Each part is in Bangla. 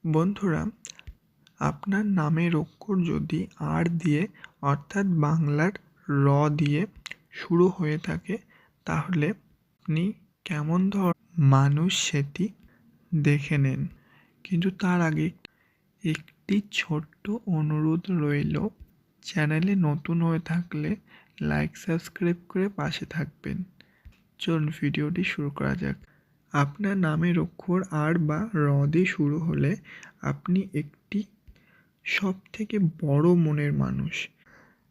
বন্ধুরা, আপনার নামের অক্ষর যদি আর দিয়ে অর্থাৎ বাংলার র দিয়ে শুরু হয়ে থাকে তাহলে আপনি কেমন মানুষ সেটি দেখে নিন। কিন্তু তার আগে একটি ছোট্ট অনুরোধ রইল, চ্যানেলে নতুন হয়ে থাকলে লাইক সাবস্ক্রাইব করে পাশে থাকবেন। চলুন ভিডিওটি শুরু করা যাক। আপনার নামের অক্ষর আর বা র দিয়ে শুরু হলে আপনি একটি সবথেকে বড় মনের মানুষ।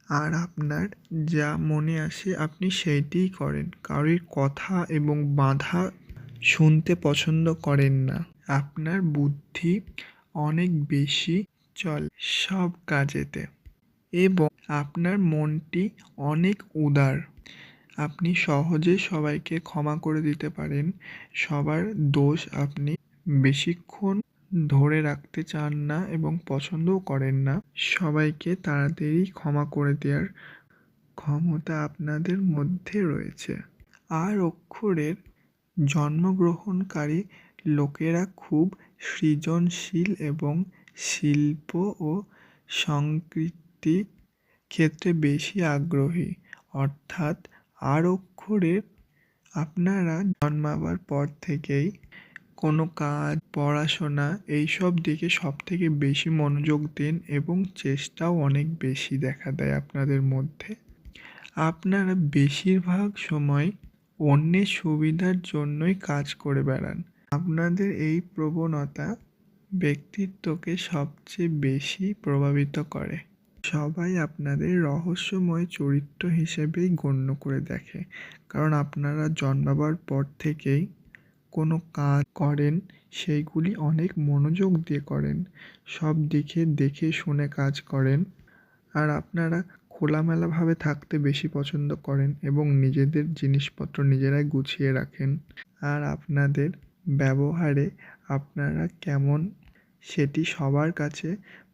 আর আপনার যা মনে আসে আপনি সেইটিই করেন। কারোর কথা এবং বাধা শুনতে পছন্দ করেন না। আপনার বুদ্ধি অনেক বেশি চলে সব কাজেতে এবং আপনার মনটি অনেক উদার। আপনি সহজে সবাইকে ক্ষমা করে দিতে পারেন। সবার দোষ আপনি বেশিক্ষণ ধরে রাখতে চান না এবং পছন্দও করেন না। সবাইকে তাড়াতাড়ি ক্ষমা করে দেওয়ার ক্ষমতা আপনাদের মধ্যে রয়েছে। আর অক্ষরের জন্মগ্রহণকারী লোকেরা খুব সৃজনশীল এবং শিল্প ও সংস্কৃতির ক্ষেত্রে বেশি আগ্রহী। অর্থাৎ আর অক্ষরের আপনারা জন্মাবার পর থেকেই কোনো কাজ, পড়াশোনা এইসব দিকে সবথেকে বেশি মনোযোগ দেন এবং চেষ্টাও অনেক বেশি দেখা দেয় আপনাদের মধ্যে। আপনারা বেশিরভাগ সময় অন্যের সুবিধার জন্যই কাজ করে বেড়ান। আপনাদের এই প্রবণতা ব্যক্তিত্বকে সবচেয়ে বেশি প্রভাবিত করে। সবাই আপনাদের রহস্যময় চরিত্র হিসেবেই গণ্য করে দেখে, কারণ আপনারা জন্মাবার পর থেকেই কোনো কাজ করেন সেইগুলি অনেক মনোযোগ দিয়ে করেন। সব দিকে দেখে শুনে কাজ করেন। আর আপনারা খোলামেলাভাবে থাকতে বেশি পছন্দ করেন এবং নিজেদের জিনিসপত্র নিজেরাই গুছিয়ে রাখেন। আর আপনাদের ব্যবহারে আপনারা কেমন সেটি সবার কাছে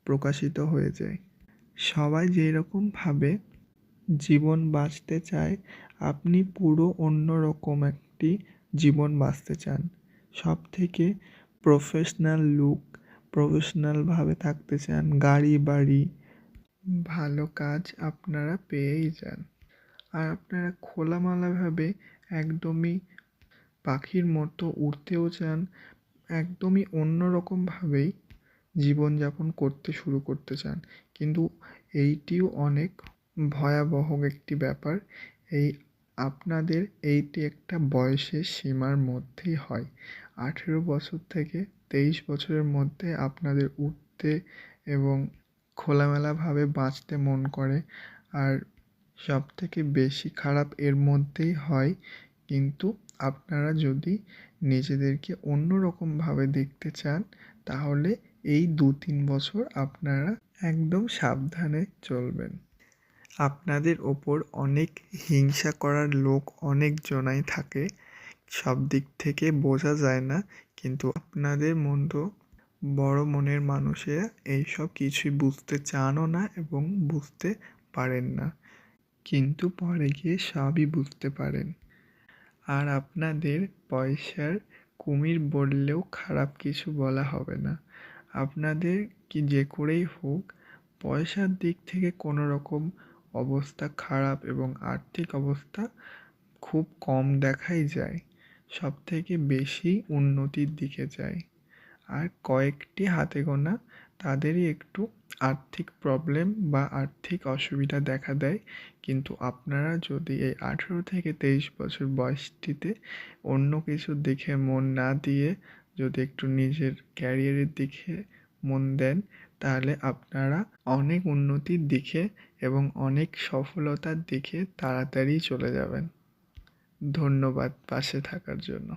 প্রকাশিত হয়ে যায়। সবাই যেরকমভাবে জীবন বাঁচতে চায় আপনি পুরো অন্যরকম একটি জীবন বাঁচতে চান। সবথেকে প্রফেশনাল লুক, প্রফেশনালভাবে থাকতে চান। গাড়ি বাড়ি ভালো কাজ আপনারা পেয়েই যান। আর আপনারা খোলামেলাভাবে একদমই পাখির মতো উড়তেও চান। একদমই অন্যরকমভাবেই জীবনযাপন শুরু করতে চান। কিন্তু এইটিও অনেক ভয়াবহ একটি ব্যাপার। আপনাদের এইটি একটা বয়সের সীমার মধ্যেই হয়। 18 বছর থেকে 23 বছরের মধ্যে আপনাদের উঠতে এবং খোলামেলাভাবে বাঁচতে মন করে। আর সবথেকে বেশি খারাপ এর মধ্যেই হয়। কিন্তু আপনারা যদি নিজেদেরকে অন্যরকমভাবে দেখতে চান তাহলে এই 2-3 বছর আপনারা একদম সাবধানে চলবেন। আপনাদের ওপর অনেক হিংসা করার লোক অনেক জনাই থাকে। সব দিক থেকে বোঝা যায় না, কিন্তু আপনাদের মতো বড় মনের মানুষেরা এইসব কিছুই বুঝতে চানও না এবং বুঝতে পারেন না, কিন্তু পরে গিয়ে সবই বুঝতে পারেন। আর আপনাদের পয়সার কুমির বললেও খারাপ কিছু বলা হবে না। আপনাদের কি যে করেই হোক পয়সার দিক থেকে কোনো রকম অবস্থা খারাপ এবং আর্থিক অবস্থা খুব কম দেখাই যায়। সবথেকে বেশি উন্নতির দিকে যায়। আর কয়েকটি হাতে গোনা তাদেরই একটু আর্থিক প্রবলেম বা আর্থিক অসুবিধা দেখা দেয়। কিন্তু আপনারা যদি এই 18 থেকে 23 বছর বয়সটিতে অন্য কিছুর দিকে মন না দিয়ে যদি একটু নিজের ক্যারিয়ারের দিকে মন দেন তাহলে আপনারা অনেক উন্নতির দিকে এবং অনেক সফলতার দিকে তাড়াতাড়ি চলে যাবেন। ধন্যবাদ পাশে থাকার জন্য।